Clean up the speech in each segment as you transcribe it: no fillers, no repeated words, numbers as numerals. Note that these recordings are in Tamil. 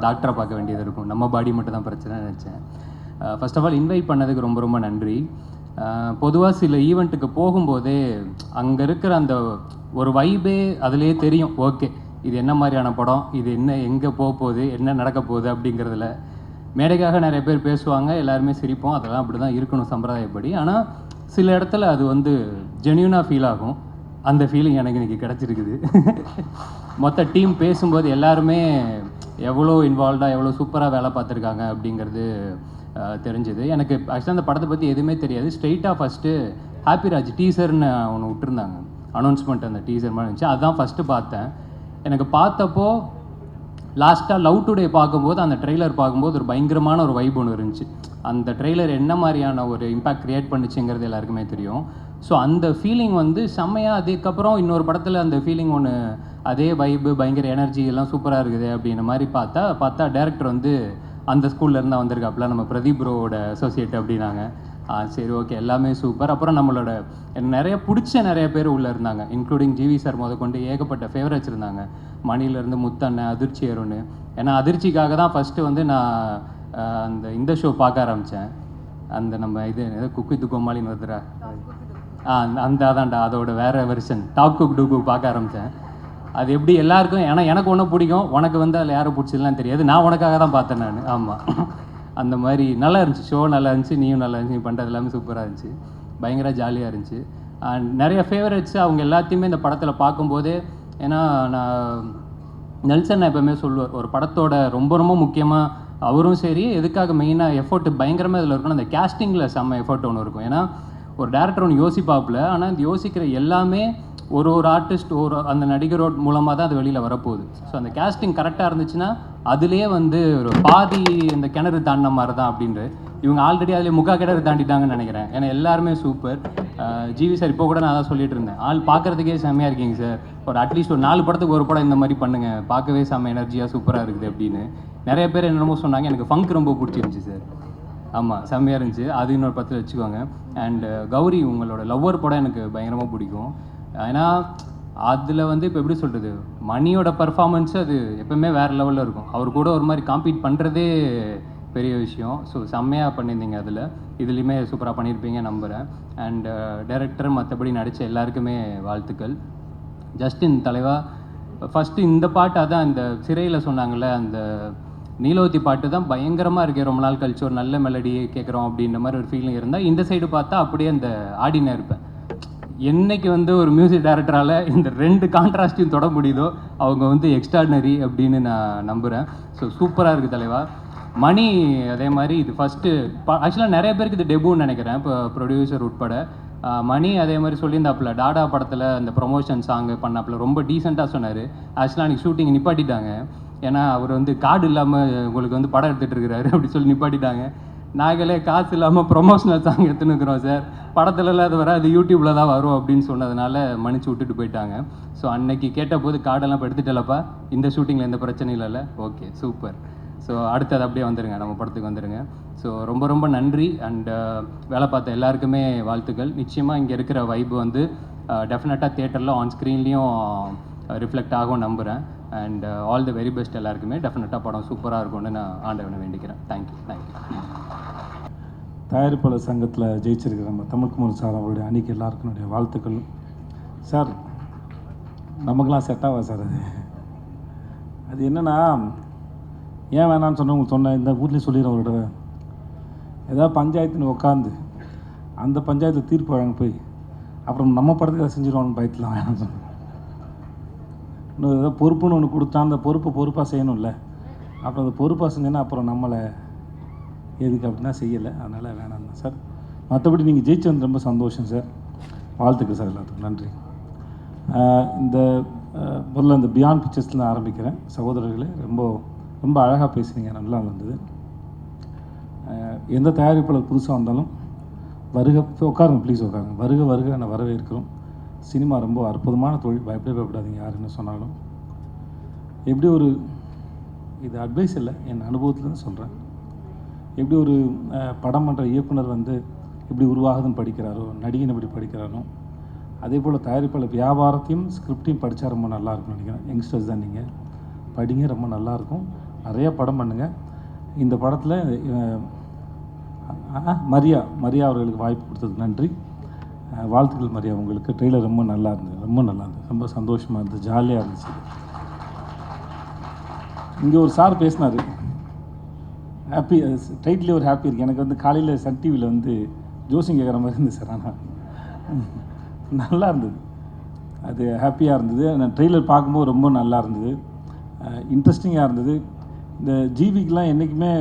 டாக்டரை பார்க்க வேண்டியது இருக்கும், நம்ம பாடி மட்டும் தான் பிரச்சனைன்னு நினச்சேன். ஃபர்ஸ்ட் ஆஃப் ஆல் இன்வைட் பண்ணதுக்கு ரொம்ப ரொம்ப நன்றி. பொதுவாக சில ஈவெண்ட்டுக்கு போகும்போதே அங்கே இருக்கிற அந்த ஒரு வைபே அதிலே தெரியும். ஓகே, இது என்ன மாதிரியான படம், இது என்ன எங்கே போக போகுது, என்ன நடக்க போகுது அப்படிங்கிறதுல மேடைக்காக நிறைய பேர் பேசுவாங்க, எல்லாருமே சிரிப்போம், அதெல்லாம் அப்படி தான் இருக்கணும் சம்பிரதாயப்படி. ஆனால் சில இடத்துல அது வந்து ஜென்யூனாக ஃபீல் ஆகும். அந்த ஃபீலிங் எனக்கு இன்றைக்கி கிடச்சிருக்குது. மொத்த டீம் பேசும்போது எல்லாருமே எவ்வளோ இன்வால்வ்டாக எவ்வளோ சூப்பராக வேலை பார்த்துருக்காங்க அப்படிங்கிறது தெரிஞ்சுது. எனக்கு ஆக்சுவலாக அந்த படத்தை பற்றி எதுவுமே தெரியாது. ஸ்ட்ரெயிட்டாக ஃபஸ்ட்டு ஹாப்பிராஜ் டீசர்னு ஒன்று விட்டுருந்தாங்க, அனௌன்ஸ்மெண்ட். அந்த டீசர் மாதிரி இருந்துச்சு, அதுதான் ஃபஸ்ட்டு பார்த்தேன். எனக்கு பார்த்தப்போ லாஸ்ட்டாக லவ் டுடே பார்க்கும்போது அந்த ட்ரெய்லர் பார்க்கும்போது ஒரு பயங்கரமான ஒரு வைப் ஒன்று இருந்துச்சு. அந்த ட்ரெய்லர் என்ன மாதிரியான ஒரு இம்பேக்ட் க்ரியேட் பண்ணிச்சுங்கிறது எல்லாருக்குமே தெரியும். ஸோ அந்த ஃபீலிங் வந்து செம்மையாக. அதுக்கப்புறம் இன்னொரு படத்தில் அந்த ஃபீலிங் ஒன்று, அதே வைப்பு பயங்கர எனர்ஜி எல்லாம் சூப்பராக இருக்குது அப்படின்ற மாதிரி பார்த்தா டேரக்டர் வந்து அந்த ஸ்கூல்லேருந்து தான் வந்திருக்காப்புல, நம்ம பிரதீப் ப்ரோவோட அசோசியேட் அப்படின்னாங்க. சரி ஓகே, எல்லாமே சூப்பர். அப்புறம் நம்மளோட நிறைய பிடிச்ச நிறைய பேர் உள்ளே இருந்தாங்க, இன்க்ளூடிங் ஜிவி சார் முதற்கொண்டு ஏகப்பட்ட ஃபேவரட்ஸ் இருந்தாங்க. மணிலேருந்து முத்தண்ணன், அதிர்ச்சி அருண். ஏன்னா அதிர்ச்சிக்காக தான் ஃபஸ்ட்டு வந்து நான் இந்த ஷோ பார்க்க ஆரம்பித்தேன். அந்த நம்ம இது குக்கு வித் கோமாளின்னு வருதுரா, அந்த அதான்டா, அதோட வேறு வெர்ஷன் டாப் குக் டூக்கு பார்க்க ஆரம்பித்தேன். அது எப்படி எல்லாருக்கும், ஏன்னா எனக்கு ஒன்றும் பிடிக்கும், உனக்கு வந்து அதில் யாரும் பிடிச்சதுலாம் தெரியாது, நான் உனக்காக தான் பார்த்தேன் நான். ஆமாம், அந்த மாதிரி நல்லா இருந்துச்சு. ஷோ நல்லா இருந்துச்சு, நீயும் நல்லா இருந்துச்சு, நீ பண்ணுறது எல்லாமே சூப்பராக இருந்துச்சு, பயங்கர ஜாலியாக இருந்துச்சு. அண்ட் நிறைய ஃபேவரட்ஸு அவங்க எல்லாத்தையுமே இந்த படத்தில் பார்க்கும்போதே, ஏன்னா நான் நெல்சன் எப்போவுமே சொல்லுவார், ஒரு படத்தோட ரொம்ப ரொம்ப முக்கியமாக அவரும் சரி, எதுக்காக மெயினாக எஃபோர்ட் பயங்கரமாக இதில் இருக்கணும், அந்த கேஸ்டிங்கில் செம்ம எஃபோர்ட் ஒன்று இருக்கும். ஏன்னா ஒரு டேரக்டர் ஒன்று யோசிப்பாப்புல, ஆனால் இந்த யோசிக்கிற எல்லாமே ஒரு ஆர்டிஸ்ட் அந்த நடிகரோட மூலமாக தான் அது வெளியில் வரப்போகுது. ஸோ அந்த கேஸ்டிங் கரெக்டாக இருந்துச்சுன்னா அதுலேயே வந்து ஒரு பாதி இந்த கிணறு தாண்டின மாதிரி தான் அப்படின்ட்டு. இவங்க ஆல்ரெடி அதிலே கிணறு தாண்டிட்டாங்கன்னு நினைக்கிறேன். ஏன்னா எல்லாருமே சூப்பர். ஜிவி சார் இப்போ கூட நான் அதான் சொல்லிட்டு இருந்தேன், ஆள் பார்க்குறதுக்கே செம்மையாக இருக்கீங்க சார், ஒரு அட்லீஸ்ட் ஒரு 4 படத்துக்கு ஒரு படம் இந்த மாதிரி பண்ணுங்கள், பார்க்கவே செம்ம எனர்ஜியாக சூப்பராக இருக்குது அப்படின்னு நிறைய பேர் என்னென்னமோ சொன்னாங்க. எனக்கு ஃபங்க் ரொம்ப பிடிச்சிருந்துச்சி சார். ஆமாம், செம்மையாக இருந்துச்சு. அது இன்னொரு படத்தில் வச்சுக்கோங்க. அண்டு கௌரி, உங்களோட லவ்வர் படம் எனக்கு பயங்கரமாக பிடிக்கும். ஏன்னா அதில் வந்து இப்போ எப்படி சொல்கிறது, மணியோட பர்ஃபார்மன்ஸு அது எப்போவுமே வேறு லெவலில் இருக்கும். அவர் கூட ஒரு மாதிரி காம்பீட் பண்ணுறதே பெரிய விஷயம். ஸோ செம்மையாக பண்ணியிருந்தீங்க. இதுலேயுமே சூப்பராக பண்ணியிருப்பீங்க நம்புகிறேன். அண்டு டைரக்டர் மற்றபடி நடித்த எல்லாருக்குமே வாழ்த்துக்கள். ஜஸ்டின் தலைவா, ஃபஸ்ட்டு இந்த பாட்டு, அதான் இந்த சிறையில் சொன்னாங்கள்ல, அந்த நீலோத்தி பாட்டு தான் பயங்கரமாக இருக்கே, ரொம்ப நாள் கழிச்சு ஒரு நல்ல மெலடி கேட்குறோம் அப்படின்ற மாதிரி ஒரு ஃபீலிங் இருந்தால், இந்த சைடு பார்த்தா அப்படியே அந்த ஆடினே இருப்பேன். என்னைக்கு வந்து ஒரு மியூசிக் டைரக்டரால் இந்த 2 கான்ட்ராஸ்ட்டையும் தொட முடியுதோ அவங்க வந்து எக்ஸ்ட்ராடினரி அப்படின்னு நான் நம்புகிறேன். ஸோ சூப்பராக இருக்குது தலைவா. மணி அதே மாதிரி இது ஃபஸ்ட்டு ஆக்சுவலாக நிறைய பேருக்கு இது டெபுன்னு நினைக்கிறேன், இப்போ ப்ரொடியூசர் உட்பட. மணி அதே மாதிரி சொல்லியிருந்தாப்புல, டாடா படத்தில் அந்த ப்ரொமோஷன் சாங் பண்ணாப்புல ரொம்ப டீசெண்டாக சொன்னார். ஆக்சுவலாக அன்றைக்கி ஷூட்டிங் நிப்பாட்டிட்டாங்க, ஏன்னா அவர் வந்து கார்டு இல்லாமல் உங்களுக்கு வந்து படம் எடுத்துகிட்டு இருக்கிறாரு அப்படி சொல்லி நிப்பாட்டிட்டாங்க. நாங்களே காசு இல்லாமல் ப்ரொமோஷனல் சாங் எடுத்துன்னு இருக்கிறோம் சார், படத்துலலாம் அது வர, அது யூடியூப்பில் தான் வரும் அப்படின்னு சொன்னதுனால மன்னிச்சு விட்டுட்டு போயிட்டாங்க. ஸோ அன்னைக்கு கேட்டபோது கார்டெல்லாம் இப்போ எடுத்துட்டலப்பா, இந்த ஷூட்டிங்கில் எந்த பிரச்சனையும் இல்லைல்ல, ஓகே சூப்பர். ஸோ அடுத்தது அப்படியே வந்துடுங்க, நம்ம படத்துக்கு வந்துடுங்க. ஸோ ரொம்ப ரொம்ப நன்றி. அண்டு வேலை பார்த்த எல்லாருக்குமே வாழ்த்துக்கள். நிச்சயமாக இங்கே இருக்கிற வைப்பு வந்து டெஃபினட்டாக தியேட்டரில் ஆன் ஸ்க்ரீன்லேயும் ரிஃப்ளெக்ட் ஆகும் நம்புகிறேன். And all the very best எல்லாருக்குமே. டெஃபினட்டாக படம் சூப்பராக இருக்கும்னு நான் ஆண்டவனை வேண்டிக்கிறேன். தேங்க்யூ. தயாரிப்பாளர் சங்கத்தில் ஜெயிச்சிருக்கிற நம்ம தமிழ்குமார் சார் அவருடைய அன்றைக்கி எல்லாருக்கும் என்னுடைய வாழ்த்துக்கள். சார் நமக்கெல்லாம் செட் ஆகா சார், அது என்னென்னா, ஏன் வேணான்னு சொன்னவங்க சொன்னேன், இந்த ஊர்லேயும் சொல்லிடுறேன் ஒரு தடவை, ஏதாவது பஞ்சாயத்துன்னு உட்காந்து அந்த பஞ்சாயத்தில் தீர்ப்பு வழங்க போய் அப்புறம் நம்ம படத்துக்கு அதை செஞ்சிடுவான்னு பயத்தில் வேணாம்னு சொன்னேன். இன்னும் ஏதாவது பொறுப்புன்னு ஒன்று கொடுத்தா அந்த பொறுப்பாக செய்யணும்ல, அப்புறம் அந்த பொறுப்பாக செஞ்சேன்னா அப்புறம் நம்மளை எதுக்கு அப்படின்னா செய்யலை, அதனால் வேணாம் தான் சார். மற்றபடி நீங்கள் ஜெயிச்சது ரொம்ப சந்தோஷம் சார், வாழ்த்துக்கள் சார், எல்லாத்துக்கும் நன்றி. இந்த முதல்ல இந்த பியாண்ட் பிக்சர்ஸில் ஆரம்பிக்கிறேன். சகோதரர்களே, ரொம்ப அழகாக பேசுனீங்க, நல்லா இருந்தது. எந்த தயாரிப்பாளர் புதுசாக வந்தாலும் வருக, உட்காருங்க ப்ளீஸ் உட்காருங்க, வருக நான் வரவேற்கிறோம். சினிமா ரொம்ப அற்புதமான தொழில், பயப்படாதீங்க யார் என்ன சொன்னாலும். எப்படி ஒரு, இது அட்வைஸ் இல்லை, என் அனுபவத்துலேருந்து சொல்கிறேன், எப்படி ஒரு படம் பண்ணுற இயக்குனர் வந்து எப்படி உருவாகுதுன்னு படிக்கிறாரோ, நடிகன் எப்படி படிக்கிறாரோ, அதே போல் தயாரிப்பாளர் வியாபாரத்தையும் ஸ்கிரிப்டையும் படித்தா ரொம்ப நல்லாயிருக்கும்னு நினைக்கிறேன். யங்ஸ்டர்ஸ் தான் நீங்கள், படிங்க, ரொம்ப நல்லாயிருக்கும். நிறைய படம் பண்ணுங்கள். இந்த படத்தில் மரியா அவர்களுக்கு வாய்ப்பு கொடுத்ததுக்கு நன்றி. வாழ்த்துக்கள் மரியா உங்களுக்கு. ட்ரெய்லர் ரொம்ப நல்லா இருந்தது, ரொம்ப சந்தோஷமாக இருந்தது, ஜாலியாக இருந்துச்சு. இங்கே ஒரு சார் பேசினார், ஹாப்பி டைட்டிலே ஒரு ஹாப்பி இருக்குது. எனக்கு வந்து காலையில் சன் டிவியில் வந்து ஜோசியம் கேட்குற மாதிரி இருந்தது சார். ஆனால் நல்லா இருந்தது, அது ஹாப்பியாக இருந்தது. நான் ட்ரெய்லர் பார்க்கும்போது ரொம்ப நல்லா இருந்தது, இன்ட்ரெஸ்டிங்காக இருந்தது. இந்த ஜிவிக்கெலாம் என்றைக்குமே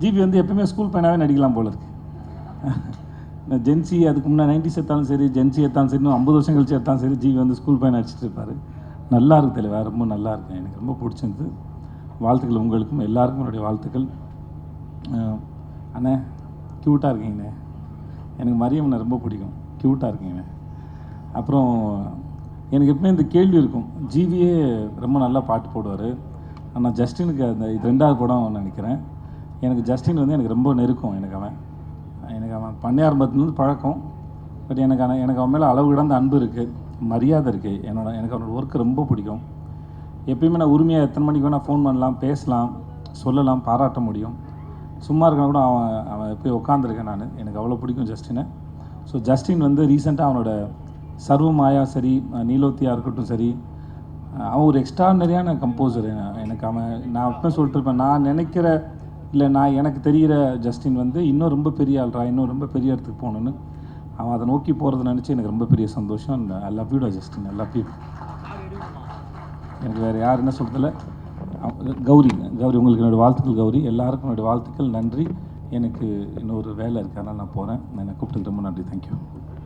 ஜிவி வந்து எப்பவுமே ஸ்கூல் பையனாகவே நடிக்கலாம் போல இருக்குது. ஜென்சி அதுக்கு முன்னாடி 90s எடுத்தாலும் சரி, ஜென்சி எடுத்தாலும் சரி, இன்னும் 50 வருஷம் கழிச்சு எடுத்தாலும் சரி, ஜிவி வந்து ஸ்கூல் பையன் நடிச்சிட்டு இருப்பார். நல்லா இருக்கு தெளிவாக, ரொம்ப நல்லா இருக்கு, எனக்கு ரொம்ப பிடிச்சிருந்தது. வாழ்த்துக்கள் உங்களுக்கும், எல்லாருக்கும் என்னுடைய வாழ்த்துக்கள். அண்ணே க்யூட்டாக இருக்கீங்கண்ணே, எனக்கு மரியம்ண்ணே ரொம்ப பிடிக்கும், க்யூட்டாக இருக்கீங்கண்ணே. அப்புறம் எனக்கு எப்பவுமே இந்த கேள்வி இருக்கும், ஜிவியே ரொம்ப நல்லா பாட்டு போடுவார், ஆனால் ஜஸ்டினுக்கு அந்த இது 2வது படம் நினைக்கிறேன். எனக்கு ஜஸ்டின் வந்து எனக்கு ரொம்ப நெருக்கம். எனக்கு அவன் பண்ண ஆரம்பத்துலேருந்து பழக்கம். பட் எனக்கு அவன் மேலே அளவு கிடந்த அன்பு இருக்குது, மரியாதை இருக்குது. எனக்கு அவனோட ஒர்க்கு ரொம்ப பிடிக்கும். எப்பயுமே நான் உரிமையாக எத்தனை மணிக்கு வேணால் ஃபோன் பண்ணலாம், பேசலாம், சொல்லலாம், பாராட்ட முடியும். சும்மா இருக்கனா கூட அவன் போய் உட்காந்துருக்கேன் நான். எனக்கு அவ்வளோ பிடிக்கும் ஜஸ்டினை. ஸோ ஜஸ்டின் வந்து ரீசெண்டாக அவனோட சர்வமாயா சரி, நீலோத்தியா இருக்கட்டும் சரி, அவன் ஒரு எக்ஸ்ட்ரானரியான கம்போசர். எனக்கு நான் எப்போ சொல்லிட்டு இருப்பேன், நான் நினைக்கிற இல்லை எனக்கு தெரிகிற ஜஸ்டின் வந்து இன்னும் ரொம்ப பெரிய ஆள்ரா, இன்னும் ரொம்ப பெரிய இடத்துக்கு போகணுன்னு அவன் அதை நோக்கி போகிறத நினச்சி எனக்கு ரொம்ப பெரிய சந்தோஷம். I love you Justin, I love you. எனக்கு வேறு யார் என்ன சொல்கிறதில்ல. கௌரி உங்களுக்கு என்னோடய வாழ்த்துக்கள். கௌரி எல்லாருக்கும் என்னோடய வாழ்த்துக்கள், நன்றி. எனக்கு இன்னொரு வேலை இருக்குது, அதனால் நான் போகிறேன். என்னை கூப்பிட்டு ரொம்ப நன்றி, தேங்க்யூ.